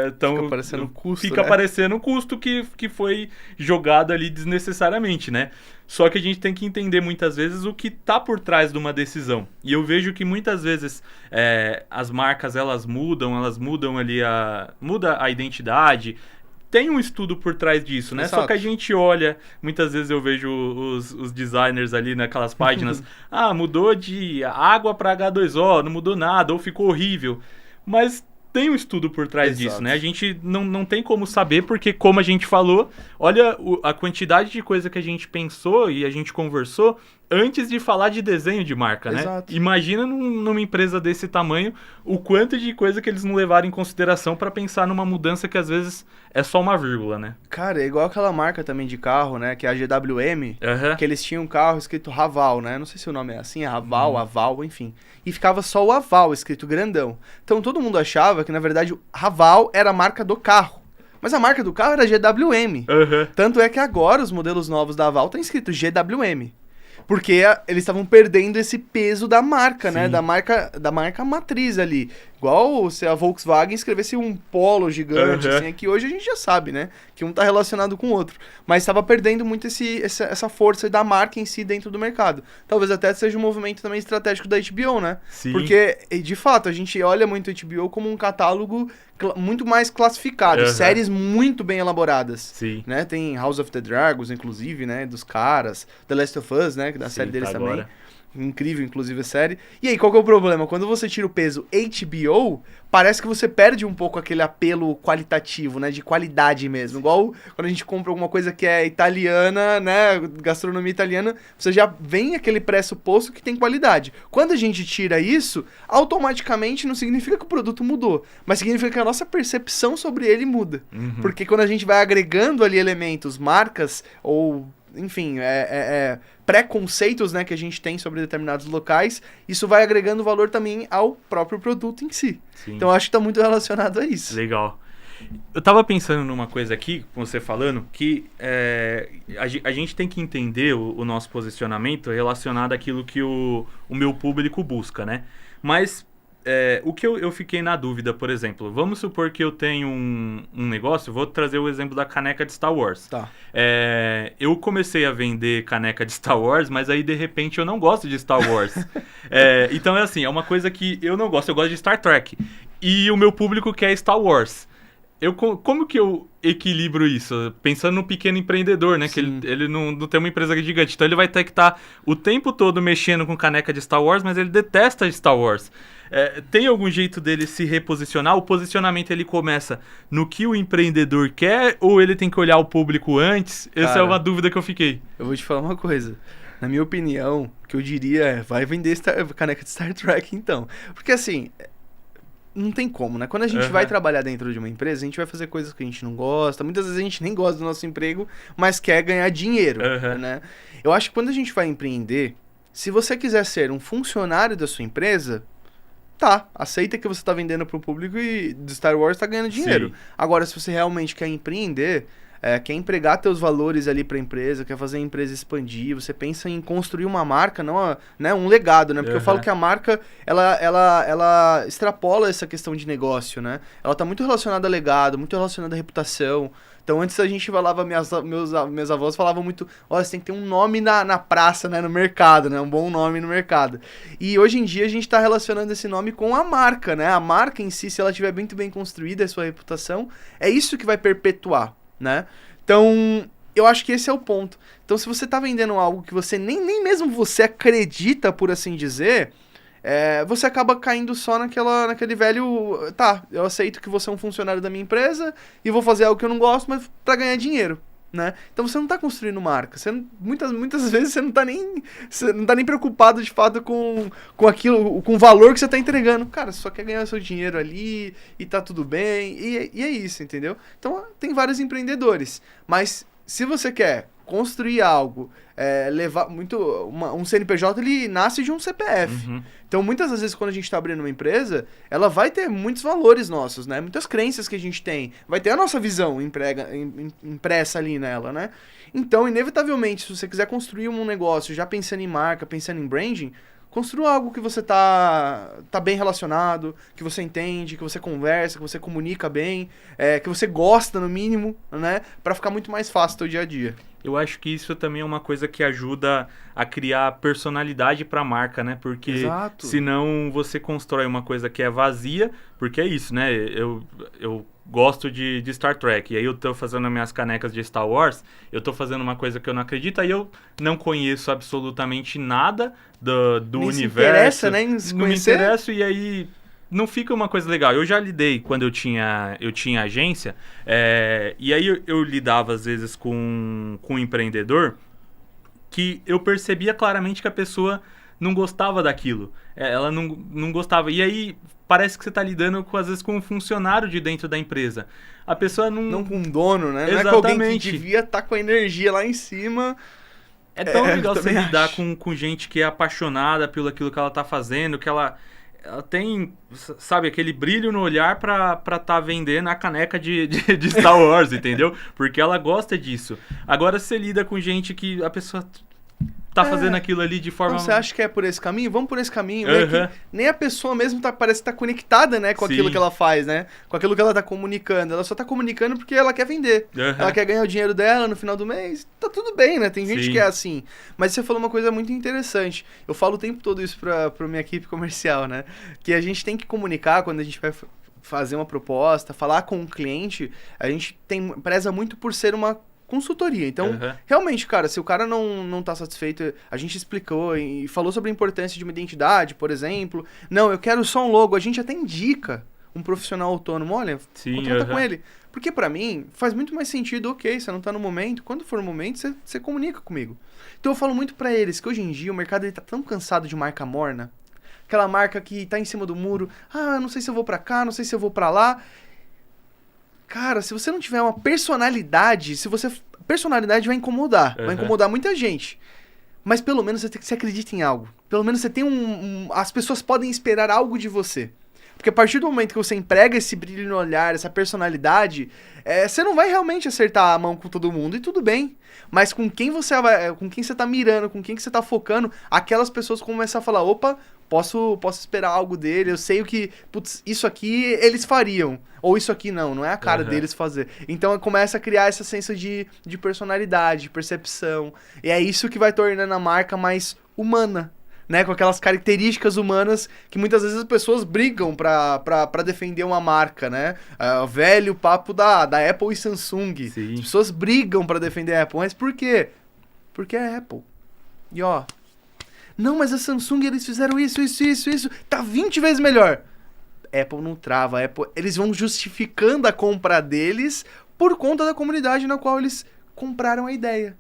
estão... Fica parecendo custo, Fica né? parecendo um custo que foi jogado ali desnecessariamente, né? Só que a gente tem que entender muitas vezes o que está por trás de uma decisão. E eu vejo que muitas vezes as marcas, elas mudam ali muda a identidade. Tem um estudo por trás disso, né? Exato. Só que a gente olha, muitas vezes eu vejo os designers ali naquelas páginas, mudou de água para H2O, não mudou nada, ou ficou horrível. Mas tem um estudo por trás disso, né? A gente não tem como saber, porque como a gente falou, olha a quantidade de coisa que a gente pensou e a gente conversou antes de falar de desenho de marca, né? Exato. Imagina numa empresa desse tamanho o quanto de coisa que eles não levaram em consideração para pensar numa mudança que às vezes é só uma vírgula, né? Cara, é igual aquela marca também de carro, né? Que é a GWM, Uhum. que eles tinham um carro escrito Raval, né? Não sei se o nome é assim, é Raval, Aval, enfim. E ficava só o Aval escrito grandão. Então todo mundo achava que, na verdade, o Raval era a marca do carro. Mas a marca do carro era GWM. Uhum. Tanto é que agora os modelos novos da Aval estão escritos GWM. Porque eles estavam perdendo esse peso da marca, né? Sim. Da marca matriz ali. Igual se a Volkswagen escrevesse um polo gigante, assim, que hoje a gente já sabe, né? Que um tá relacionado com o outro. Mas estava perdendo muito essa força da marca em si dentro do mercado. Talvez até seja um movimento também estratégico da HBO, né? Sim. Porque, de fato, a gente olha muito a HBO como um catálogo muito mais classificado. Séries muito bem elaboradas. Sim. Né? Tem House of the Dragons, inclusive, né? Dos caras. The Last of Us, né? Da série deles também. Incrível, inclusive, a série. E aí, qual que é o problema? Quando você tira o peso HBO, parece que você perde um pouco aquele apelo qualitativo, né? De qualidade mesmo. Igual quando a gente compra alguma coisa que é italiana, né? Gastronomia italiana, você já vem aquele pressuposto que tem qualidade. Quando a gente tira isso, automaticamente não significa que o produto mudou, mas significa que a nossa percepção sobre ele muda. Porque quando a gente vai agregando ali elementos, marcas ou... Enfim, preconceitos, né, que a gente tem sobre determinados locais, isso vai agregando valor também ao próprio produto em si. Sim. Então, eu acho que está muito relacionado a isso. Legal. Eu tava pensando numa coisa aqui, com você falando, que a gente tem que entender o nosso posicionamento relacionado àquilo que o meu público busca, né? Mas... o que eu fiquei na dúvida, por exemplo, vamos supor que eu tenho um negócio, vou trazer o exemplo da caneca de Star Wars. Tá. Eu comecei a vender caneca de Star Wars, mas aí de repente eu não gosto de Star Wars. Então é assim, é uma coisa que eu não gosto, eu gosto de Star Trek. E o meu público quer Star Wars. Como que eu equilibro isso? Pensando no pequeno empreendedor, né? Sim. Que ele não tem uma empresa gigante. Então ele vai ter que estar o tempo todo mexendo com caneca de Star Wars, mas ele detesta Star Wars. Tem algum jeito dele se reposicionar? O posicionamento ele começa no que o empreendedor quer ou ele tem que olhar o público antes? Essa é uma dúvida que eu fiquei. Eu vou te falar uma coisa. Na minha opinião, o que eu diria vai vender caneca de Star Trek, então. Porque assim... não tem como, né? Quando a gente vai trabalhar dentro de uma empresa, a gente vai fazer coisas que a gente não gosta. Muitas vezes a gente nem gosta do nosso emprego, mas quer ganhar dinheiro, né? Eu acho que quando a gente vai empreender, se você quiser ser um funcionário da sua empresa, tá, aceita que você tá vendendo pro público e de Star Wars tá ganhando dinheiro. Sim. Agora, se você realmente quer empreender, quer empregar teus valores ali pra empresa, quer fazer a empresa expandir, você pensa em construir uma marca, não, né, um legado, né? Porque eu falo que a marca, ela extrapola essa questão de negócio, né? Ela tá muito relacionada a legado, muito relacionada à reputação. Então, antes a gente falava, meus avós falavam muito, olha, você tem que ter um nome na praça, né, no mercado, né, um bom nome no mercado. E hoje em dia a gente tá relacionando esse nome com a marca, né? A marca em si, se ela estiver muito bem construída, a sua reputação, é isso que vai perpetuar, né? Então, eu acho que esse é o ponto. Então, se você tá vendendo algo que você nem mesmo você acredita, por assim dizer, você acaba caindo só naquele velho... Tá, eu aceito que você é um funcionário da minha empresa e vou fazer algo que eu não gosto, mas pra ganhar dinheiro, né? Então, você não tá construindo marca. Você não, muitas vezes você não tá nem preocupado, de fato, com aquilo, com o valor que você tá entregando. Cara, você só quer ganhar seu dinheiro ali e tá tudo bem. E é isso, entendeu? Então, tem vários empreendedores. Mas, se você quer construir algo, levar muito... um CNPJ, ele nasce de um CPF. Então, muitas das vezes, quando a gente está abrindo uma empresa, ela vai ter muitos valores nossos, né? Muitas crenças que a gente tem. Vai ter a nossa visão impressa ali nela, né? Então, inevitavelmente, se você quiser construir um negócio já pensando em marca, pensando em branding, construa algo que você tá bem relacionado, que você entende, que você conversa, que você comunica bem, que você gosta, no mínimo, né? Para ficar muito mais fácil o teu dia a dia. Eu acho que isso também é uma coisa que ajuda a criar personalidade para a marca, né? Porque Exato. Senão você constrói uma coisa que é vazia, porque é isso, né? Eu gosto de Star Trek, e aí eu tô fazendo as minhas canecas de Star Wars, eu tô fazendo uma coisa que eu não acredito, aí eu não conheço absolutamente nada do Nem universo. Se interessa, né? Em se não me conhecer. interesso, e aí... não fica uma coisa legal. Eu já lidei quando eu tinha agência, e aí eu lidava às vezes com um empreendedor que eu percebia claramente que a pessoa não gostava daquilo. Ela não gostava. E aí parece que você está lidando às vezes com um funcionário de dentro da empresa. A pessoa não... Não com um dono, né? Exatamente. Não é com alguém que devia estar com a energia lá em cima. É tão legal você lidar com gente que é apaixonada pelo aquilo que ela está fazendo, que ela tem, sabe, aquele brilho no olhar pra tá vendendo a caneca de Star Wars, entendeu? Porque ela gosta disso. Agora você lida com gente que a pessoa tá fazendo aquilo ali de forma... Então, você acha que é por esse caminho? Vamos por esse caminho. Nem a pessoa mesmo parece estar conectada, né, com aquilo que ela faz, né? Com aquilo que ela tá comunicando. Ela só tá comunicando porque ela quer vender. Ela quer ganhar o dinheiro dela no final do mês. Tá tudo bem, né? Tem gente que é assim. Mas você falou uma coisa muito interessante. Eu falo o tempo todo isso pra minha equipe comercial, né? Que a gente tem que comunicar quando a gente vai fazer uma proposta, falar com o cliente. A gente preza muito por ser uma consultoria. Então, realmente, cara, se o cara não tá satisfeito, a gente explicou e falou sobre a importância de uma identidade, por exemplo. Não, eu quero só um logo. A gente até indica um profissional autônomo. Olha, contrata com ele. Porque pra mim, faz muito mais sentido, ok, você não tá no momento. Quando for o momento, você comunica comigo. Então, eu falo muito pra eles que hoje em dia o mercado ele tá tão cansado de marca morna. Aquela marca que tá em cima do muro. Ah, não sei se eu vou pra cá, não sei se eu vou pra lá. Cara, se você não tiver uma personalidade, personalidade vai incomodar. Vai incomodar muita gente. Mas pelo menos você acredita em algo. Pelo menos você tem as pessoas podem esperar algo de você. Porque a partir do momento que você emprega esse brilho no olhar, essa personalidade, você não vai realmente acertar a mão com todo mundo, e tudo bem. Mas com quem você tá mirando, com quem que você tá focando, aquelas pessoas começam a falar, opa, posso esperar algo dele, eu sei o que, putz, isso aqui eles fariam, ou isso aqui não é a cara deles fazer. Então começa a criar essa senso de personalidade, percepção, e é isso que vai tornando a marca mais humana, né, com aquelas características humanas que muitas vezes as pessoas brigam pra defender uma marca, né? O velho papo da Apple e Samsung. Sim. As pessoas brigam pra defender a Apple, mas por quê? Porque é Apple. E ó, não, mas a Samsung eles fizeram isso, tá 20 vezes melhor. Apple não trava, Apple, eles vão justificando a compra deles por conta da comunidade na qual eles compraram a ideia.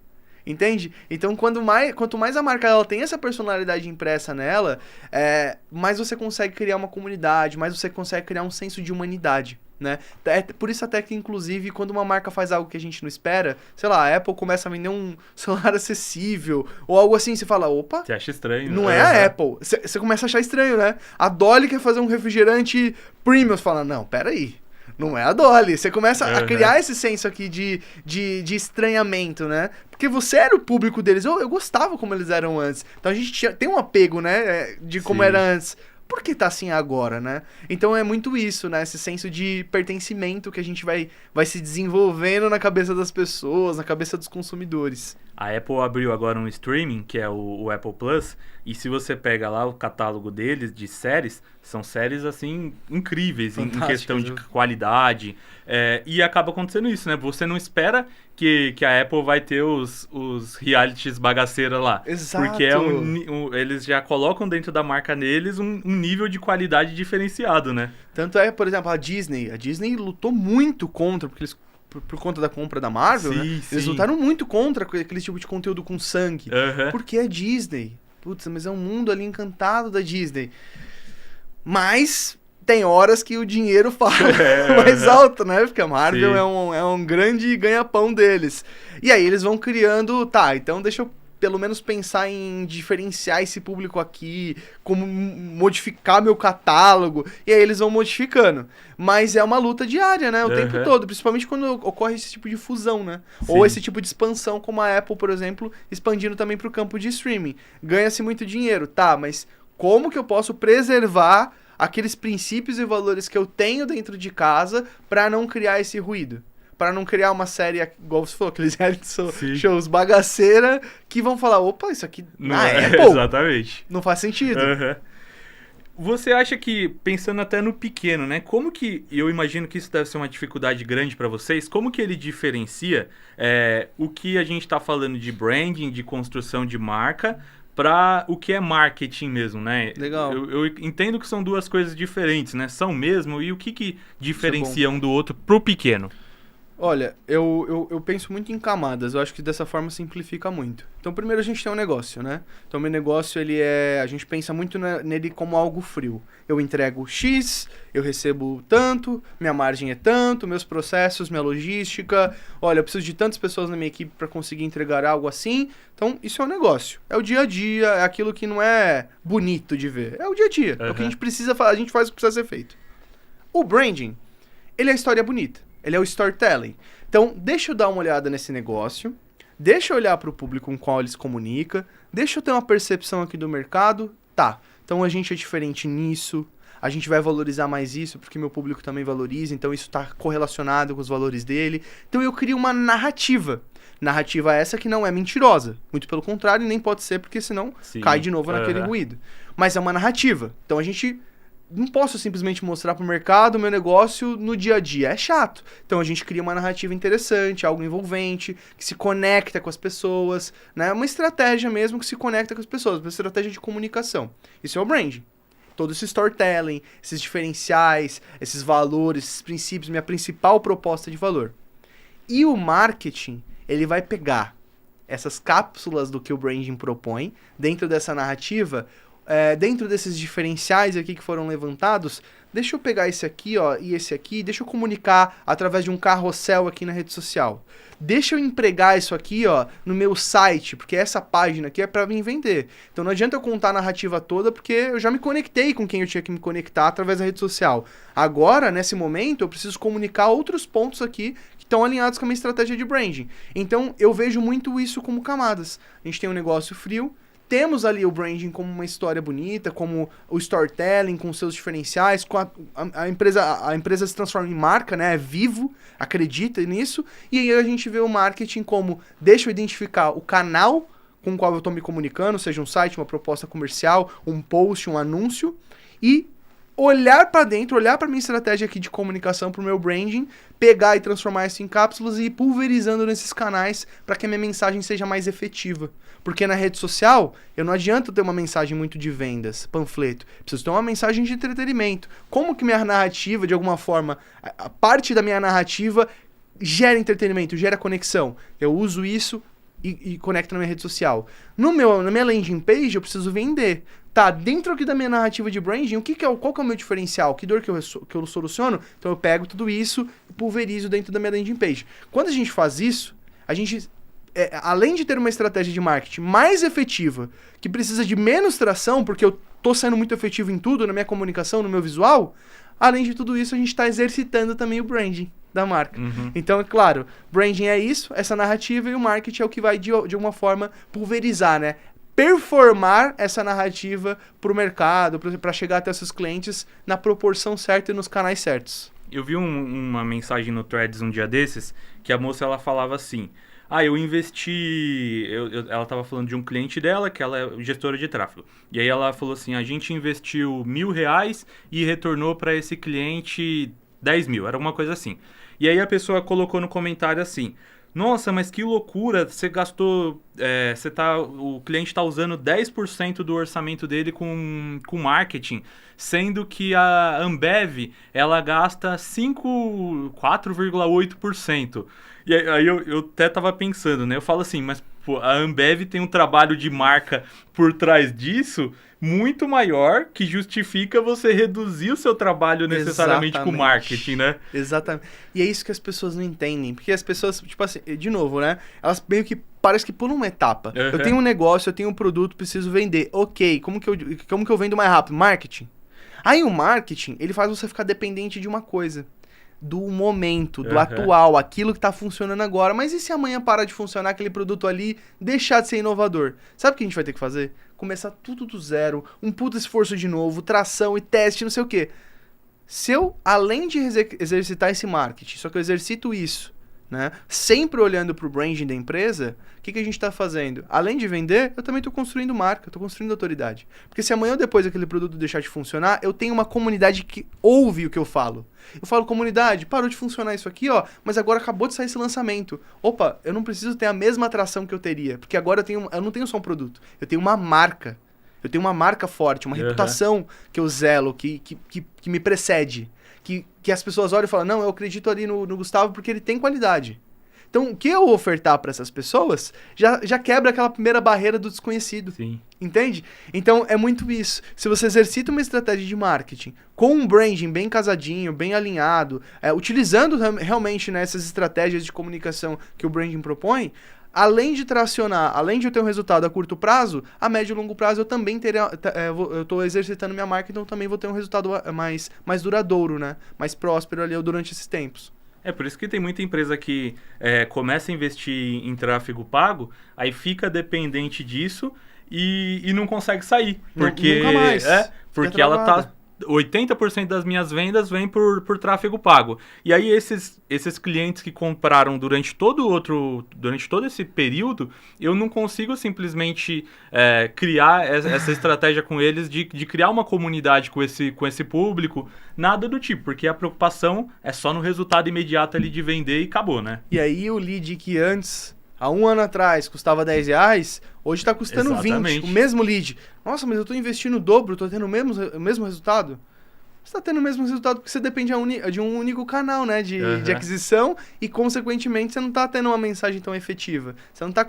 Entende? Então, quanto mais a marca ela tem essa personalidade impressa nela, mais você consegue criar uma comunidade, mais você consegue criar um senso de humanidade. Né? É por isso até que, inclusive, quando uma marca faz algo que a gente não espera, sei lá, a Apple começa a vender um celular acessível, ou algo assim, você fala, opa, você acha estranho. não é a Apple. Você começa a achar estranho, né? A Dolly quer fazer um refrigerante premium, você fala, não, peraí, não é a Dolly. Você começa a criar esse senso aqui de estranhamento, né? Porque você era o público deles, eu gostava como eles eram antes, então a gente tem um apego, né, de como era antes. Por que tá assim agora, né? Então é muito isso, né? Esse senso de pertencimento que a gente vai se desenvolvendo na cabeça das pessoas, na cabeça dos consumidores. A Apple abriu agora um streaming, que é o Apple Plus, e se você pega lá o catálogo deles de séries, são séries, assim, incríveis em questão de qualidade. E acaba acontecendo isso, né? Você não espera que a Apple vai ter os realities bagaceira lá. Exato. Porque eles já colocam dentro da marca neles um nível de qualidade diferenciado, né? Tanto é, por exemplo, a Disney. A Disney lutou muito contra, porque eles... Por conta da compra da Marvel, sim, né? Sim. Eles lutaram muito contra aquele tipo de conteúdo com sangue. Uhum. Porque é Disney. Putz, mas é um mundo ali encantado da Disney. Mas tem horas que o dinheiro fala mais alto, né? Porque a Marvel é um grande ganha-pão deles. E aí eles vão criando... Tá, então deixa eu pelo menos pensar em diferenciar esse público aqui, como modificar meu catálogo, e aí eles vão modificando. Mas é uma luta diária, né? O tempo todo, principalmente quando ocorre esse tipo de fusão, né? Sim. Ou esse tipo de expansão, como a Apple, por exemplo, expandindo também para o campo de streaming. Ganha-se muito dinheiro, tá, mas como que eu posso preservar aqueles princípios e valores que eu tenho dentro de casa para não criar esse ruído? Para não criar uma série, igual você falou, aqueles reality shows bagaceira, que vão falar, opa, isso aqui não é Apple. Exatamente. Não faz sentido. Você acha que, pensando até no pequeno, né? Como que, eu imagino que isso deve ser uma dificuldade grande para vocês, como que ele diferencia o que a gente está falando de branding, de construção de marca, para o que é marketing mesmo, né? Legal. Eu entendo que são duas coisas diferentes, né? São mesmo, e o que diferencia um do outro pro pequeno? Olha, eu penso muito em camadas, eu acho que dessa forma simplifica muito. Então, primeiro a gente tem um negócio, né? Então, meu negócio, a gente pensa muito nele como algo frio. Eu entrego X, eu recebo tanto, minha margem é tanto, meus processos, minha logística. Olha, eu preciso de tantas pessoas na minha equipe para conseguir entregar algo assim. Então, isso é um negócio. É o dia a dia, é aquilo que não é bonito de ver. É o dia a dia. É o que a gente precisa fazer, a gente faz o que precisa ser feito. O branding, ele é a história bonita. Ele é o storytelling. Então, deixa eu dar uma olhada nesse negócio, deixa eu olhar para o público com o qual eles comunicam, deixa eu ter uma percepção aqui do mercado. Tá, então a gente é diferente nisso, a gente vai valorizar mais isso, porque meu público também valoriza, então isso está correlacionado com os valores dele. Então eu crio uma narrativa. Narrativa essa que não é mentirosa. Muito pelo contrário, nem pode ser, porque senão cai de novo naquele ruído. Mas é uma narrativa. Então a gente... Não posso simplesmente mostrar para o mercado o meu negócio no dia a dia. É chato. Então a gente cria uma narrativa interessante, algo envolvente, que se conecta com as pessoas, né? Uma estratégia mesmo que se conecta com as pessoas, uma estratégia de comunicação. Isso é o branding. Todo esse storytelling, esses diferenciais, esses valores, esses princípios, minha principal proposta de valor. E o marketing, ele vai pegar essas cápsulas do que o branding propõe, dentro dessa narrativa... dentro desses diferenciais aqui que foram levantados, deixa eu pegar esse aqui, ó, e esse aqui, deixa eu comunicar através de um carrossel aqui na rede social. Deixa eu empregar isso aqui, ó, no meu site, porque essa página aqui é para mim vender. Então não adianta eu contar a narrativa toda, porque eu já me conectei com quem eu tinha que me conectar através da rede social. Agora, nesse momento, eu preciso comunicar outros pontos aqui que estão alinhados com a minha estratégia de branding. Então eu vejo muito isso como camadas. A gente tem um negócio frio, temos ali o branding como uma história bonita, como o storytelling, com seus diferenciais, com a empresa se transforma em marca, né? É vivo, acredita nisso. E aí a gente vê o marketing como, deixa eu identificar o canal com o qual eu estou me comunicando, seja um site, uma proposta comercial, um post, um anúncio, e olhar para dentro, olhar para minha estratégia aqui de comunicação, para o meu branding, pegar e transformar isso em cápsulas e ir pulverizando nesses canais para que a minha mensagem seja mais efetiva. Porque na rede social, eu não adianta ter uma mensagem muito de vendas, panfleto. Preciso ter uma mensagem de entretenimento. Como que minha narrativa, de alguma forma, a parte da minha narrativa gera entretenimento, gera conexão? Eu uso isso e conecta na minha rede social. Na minha landing page, eu preciso vender. Tá, dentro aqui da minha narrativa de branding, qual que é o meu diferencial? Que dor que eu soluciono? Então eu pego tudo isso e pulverizo dentro da minha landing page. Quando a gente faz isso, a gente, além de ter uma estratégia de marketing mais efetiva, que precisa de menos tração, porque eu tô sendo muito efetivo em tudo, na minha comunicação, no meu visual, além de tudo isso, a gente está exercitando também o branding da marca. Então, é claro, branding é isso, essa narrativa, e o marketing é o que vai, de alguma forma, pulverizar, né? Performar essa narrativa para o mercado, para chegar até seus clientes na proporção certa e nos canais certos. Eu vi uma mensagem no Threads um dia desses, que a moça ela falava assim: eu investi... ela estava falando de um cliente dela, que ela é gestora de tráfego. E aí ela falou assim: a gente investiu R$1.000 e retornou para esse cliente 10 mil, era uma coisa assim. E aí a pessoa colocou no comentário assim: nossa, mas que loucura, você gastou, o cliente está usando 10% do orçamento dele com marketing, sendo que a Ambev, ela gasta 4,8%. E aí eu até tava pensando, né? Eu falo assim, mas pô, a Ambev tem um trabalho de marca por trás disso muito maior, que justifica você reduzir o seu trabalho necessariamente com marketing, né? Exatamente. E é isso que as pessoas não entendem. Porque as pessoas, tipo assim, de novo, né? Elas meio que parece que pulam uma etapa. Eu tenho um negócio, eu tenho um produto, preciso vender. Ok, como que eu vendo mais rápido? Marketing. Aí o marketing, ele faz você ficar dependente de uma coisa. Do momento, do atual, aquilo que tá funcionando agora. Mas e se amanhã parar de funcionar aquele produto ali, deixar de ser inovador? Sabe o que a gente vai ter que fazer? Começar tudo do zero, um puto esforço de novo, tração e teste, não sei o quê. Se eu, além de exercitar esse marketing, só que eu exercito isso, né? Sempre olhando pro branding da empresa, o que a gente tá fazendo? Além de vender, eu também tô construindo marca, tô construindo autoridade. Porque se amanhã ou depois aquele produto deixar de funcionar, eu tenho uma comunidade que ouve o que eu falo. Eu falo, comunidade, parou de funcionar isso aqui, ó, mas agora acabou de sair esse lançamento. Opa, eu não preciso ter a mesma atração que eu teria, porque agora eu não tenho só um produto, eu tenho uma marca. Eu tenho uma marca forte, uma reputação que eu zelo, que me precede. Que as pessoas olham e falam, não, eu acredito ali no Gustavo porque ele tem qualidade. Então, o que eu ofertar para essas pessoas já quebra aquela primeira barreira do desconhecido. Sim. Entende? Então, é muito isso. Se você exercita uma estratégia de marketing com um branding bem casadinho, bem alinhado, utilizando realmente, né, essas estratégias de comunicação que o branding propõe, além de tracionar, além de eu ter um resultado a curto prazo, a médio e longo prazo eu também eu estou exercitando minha marca, então também vou ter um resultado mais duradouro, né? Mais próspero ali durante esses tempos. É por isso que tem muita empresa que começa a investir em tráfego pago, aí fica dependente disso e não consegue sair. Porque, nunca mais. Porque ela tá... 80% das minhas vendas vem por tráfego pago. E aí esses clientes que compraram durante todo esse período, eu não consigo simplesmente criar essa estratégia com eles de criar uma comunidade com esse público, nada do tipo, porque a preocupação é só no resultado imediato ali de vender e acabou, né? E aí o lead que antes, há um ano atrás, custava R$10, hoje está custando Exatamente. 20, o mesmo lead. Nossa, mas eu estou investindo o dobro, estou tendo o mesmo resultado? Você está tendo o mesmo resultado porque você depende de um único canal, né, de aquisição e, consequentemente, você não está tendo uma mensagem tão efetiva. Você não está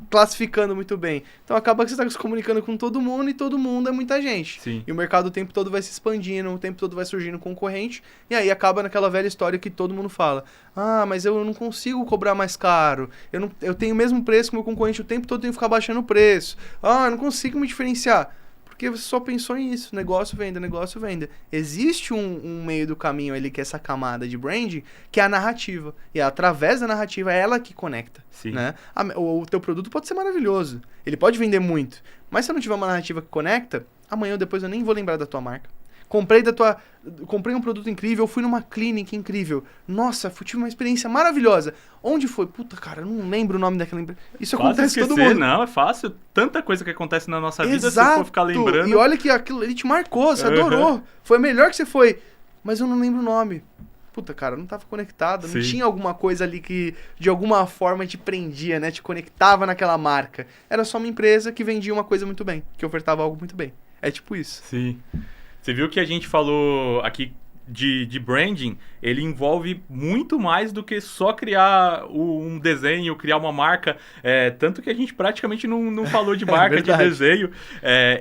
classificando muito bem. Então, acaba que você está se comunicando com todo mundo e todo mundo é muita gente. Sim. E o mercado o tempo todo vai se expandindo, o tempo todo vai surgindo concorrente e aí acaba naquela velha história que todo mundo fala. Ah, mas eu não consigo cobrar mais caro. Eu tenho o mesmo preço que o meu concorrente o tempo todo, tenho que ficar baixando o preço. Ah, eu não consigo me diferenciar. Porque você só pensou nisso, negócio venda. Existe um meio do caminho ali, que é essa camada de branding, que é a narrativa. E através da narrativa é ela que conecta. Sim. Né? O teu produto pode ser maravilhoso, ele pode vender muito, mas se eu não tiver uma narrativa que conecta, amanhã ou depois eu nem vou lembrar da tua marca. Comprei um produto incrível, fui numa clínica incrível. Nossa, tive uma experiência maravilhosa. Onde foi? Puta, cara, eu não lembro o nome daquela empresa. Isso acontece com todo mundo. Não, é fácil. Tanta coisa que acontece na nossa vida, Exato. se for ficar lembrando. E olha que aquilo ele te marcou, você adorou. Foi melhor que você foi. Mas eu não lembro o nome. Puta, cara, não tava conectado. Não tinha alguma coisa ali que de alguma forma te prendia, né? Te conectava naquela marca. Era só uma empresa que vendia uma coisa muito bem, que ofertava algo muito bem. É tipo isso. Sim. Você viu que a gente falou aqui de branding, ele envolve muito mais do que só criar um desenho, criar uma marca. Tanto que a gente praticamente não falou de marca, de desenho.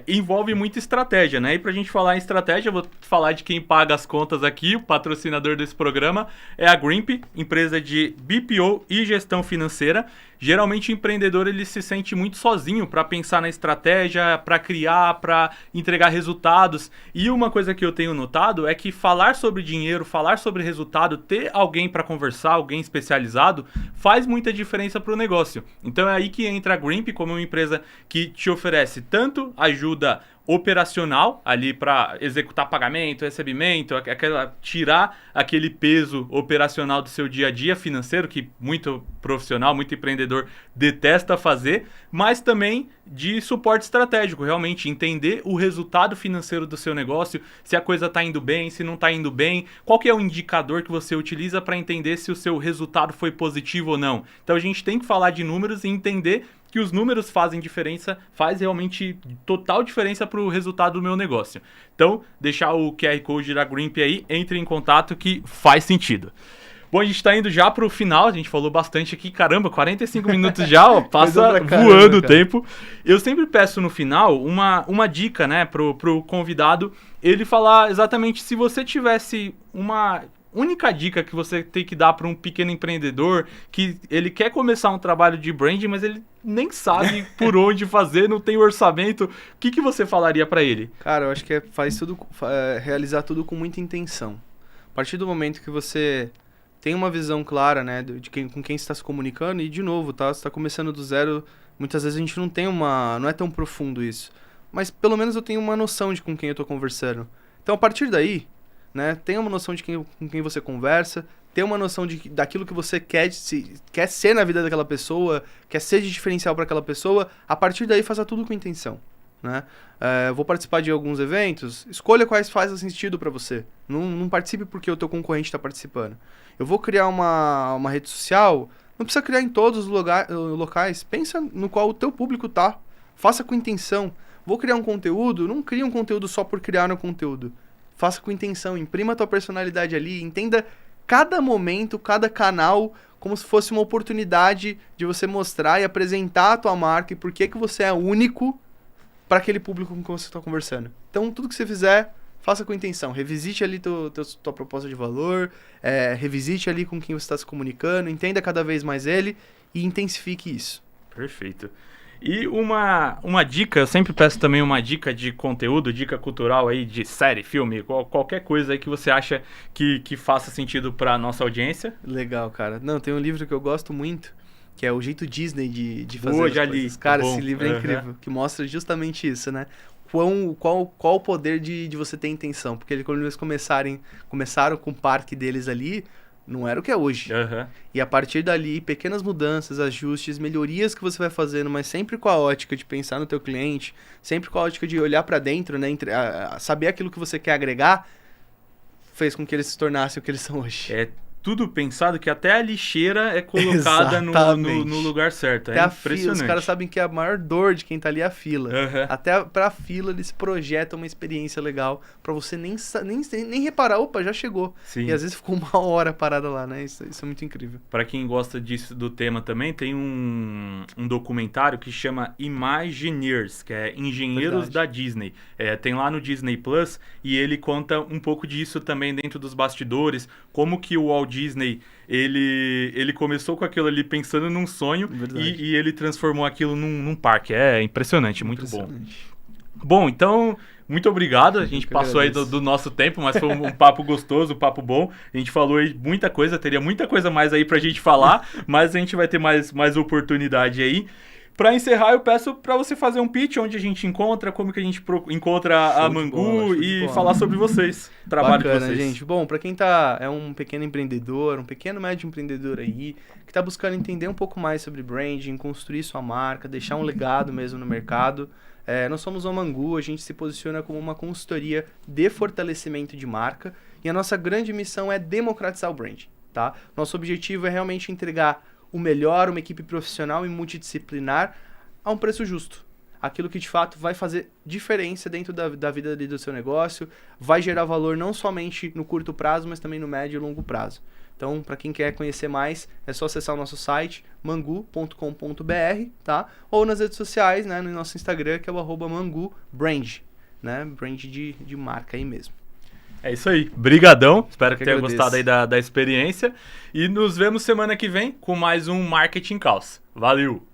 Envolve muita estratégia, né? E pra gente falar em estratégia, eu vou falar de quem paga as contas aqui. O patrocinador desse programa é a Grimp, empresa de BPO e gestão financeira. Geralmente o empreendedor ele se sente muito sozinho para pensar na estratégia, para criar, para entregar resultados. E uma coisa que eu tenho notado é que falar sobre dinheiro, falar sobre resultado, ter alguém para conversar, alguém especializado, faz muita diferença para o negócio. Então é aí que entra a Grimp como uma empresa que te oferece tanto ajuda operacional ali para executar pagamento, recebimento, tirar aquele peso operacional do seu dia a dia financeiro que muito profissional, muito empreendedor detesta fazer, mas também de suporte estratégico, realmente entender o resultado financeiro do seu negócio, se a coisa está indo bem, se não está indo bem, qual que é o indicador que você utiliza para entender se o seu resultado foi positivo ou não. Então a gente tem que falar de números e entender que os números fazem diferença, faz realmente total diferença para o resultado do meu negócio. Então, deixar o QR Code da Grimp aí, entre em contato que faz sentido. Bom, a gente está indo já para o final, a gente falou bastante aqui, caramba, 45 minutos já, ó, passa voando o tempo. Eu sempre peço no final uma dica, né, pro convidado, ele falar exatamente se você tivesse uma única dica que você tem que dar para um pequeno empreendedor que ele quer começar um trabalho de branding, mas ele nem sabe por onde fazer, não tem orçamento, o que você falaria para ele? Cara, eu acho que realizar tudo com muita intenção. A partir do momento que você tem uma visão clara, né, com quem você está se comunicando, e de novo, tá? Você está começando do zero, muitas vezes a gente não é tão profundo isso, mas pelo menos eu tenho uma noção de com quem eu estou conversando. Então, a partir daí, né, tenha uma noção de com quem você conversa, ter uma noção daquilo que você quer ser na vida daquela pessoa, quer ser de diferencial para aquela pessoa, a partir daí faça tudo com intenção, né? Vou participar de alguns eventos, escolha quais fazem sentido para você, não participe porque o teu concorrente está participando. Eu vou criar uma rede social, não precisa criar em todos os locais, pensa no qual o teu público tá, faça com intenção. Vou criar um conteúdo, não crie um conteúdo só por criar um conteúdo. Faça com intenção, imprima a tua personalidade ali, entenda cada momento, cada canal, como se fosse uma oportunidade de você mostrar e apresentar a tua marca e por que você é único para aquele público com quem você está conversando. Então, tudo que você fizer, faça com intenção. Revisite ali tua proposta de valor, revisite ali com quem você está se comunicando, entenda cada vez mais ele e intensifique isso. Perfeito. E uma dica, eu sempre peço também uma dica de conteúdo, dica cultural aí de série, filme, qualquer coisa aí que você acha que faça sentido pra nossa audiência. Legal, cara. Não, tem um livro que eu gosto muito, que é O Jeito Disney de fazer as coisas. Cara, esse livro é incrível, que mostra justamente isso, né? Qual o poder de você ter intenção, porque quando eles começaram com o parque deles ali, não era o que é hoje. E a partir dali, pequenas mudanças, ajustes, melhorias que você vai fazendo, mas sempre com a ótica de pensar no teu cliente, sempre com a ótica de olhar para dentro, né, saber aquilo que você quer agregar, fez com que eles se tornassem o que eles são hoje. É tudo pensado que até a lixeira é colocada no lugar certo. Até impressionante. Os caras sabem que a maior dor de quem tá ali é a fila. Até pra fila eles projetam uma experiência legal pra você nem reparar, opa, já chegou. Sim. E às vezes ficou uma hora parada lá, né? Isso é muito incrível. Pra quem gosta do tema também, tem um documentário que chama Imagineers, que é Engenheiros da Disney. Tem lá no Disney Plus e ele conta um pouco disso também dentro dos bastidores, como que o Walt Disney, ele começou com aquilo ali pensando num sonho e ele transformou aquilo num parque. É impressionante, muito bom. Bom, então, muito obrigado. A gente passou aí do nosso tempo, mas foi um papo gostoso, um papo bom. A gente falou aí muita coisa, teria muita coisa mais aí pra gente falar, mas a gente vai ter mais oportunidade aí. Para encerrar, eu peço para você fazer um pitch onde a gente encontra, como que a gente encontra a Mangu e falar sobre vocês, o trabalho de vocês. Gente. Bom, para quem é um pequeno empreendedor, um pequeno médio empreendedor aí, que está buscando entender um pouco mais sobre branding, construir sua marca, deixar um legado mesmo no mercado, nós somos a Mangu, a gente se posiciona como uma consultoria de fortalecimento de marca e a nossa grande missão é democratizar o branding, tá? Nosso objetivo é realmente entregar o melhor, uma equipe profissional e multidisciplinar a um preço justo. aquilo que de fato vai fazer diferença dentro da vida ali do seu negócio, vai gerar valor não somente no curto prazo, mas também no médio e longo prazo. Então, para quem quer conhecer mais, é só acessar o nosso site, mangu.com.br, tá? Ou nas redes sociais, né, no nosso Instagram, que é o @mangubrand, né? Brand de marca aí mesmo. É isso aí. Brigadão. Espero que tenha agradeço. gostado aí da experiência. E nos vemos semana que vem com mais um Marketing Caos. Valeu!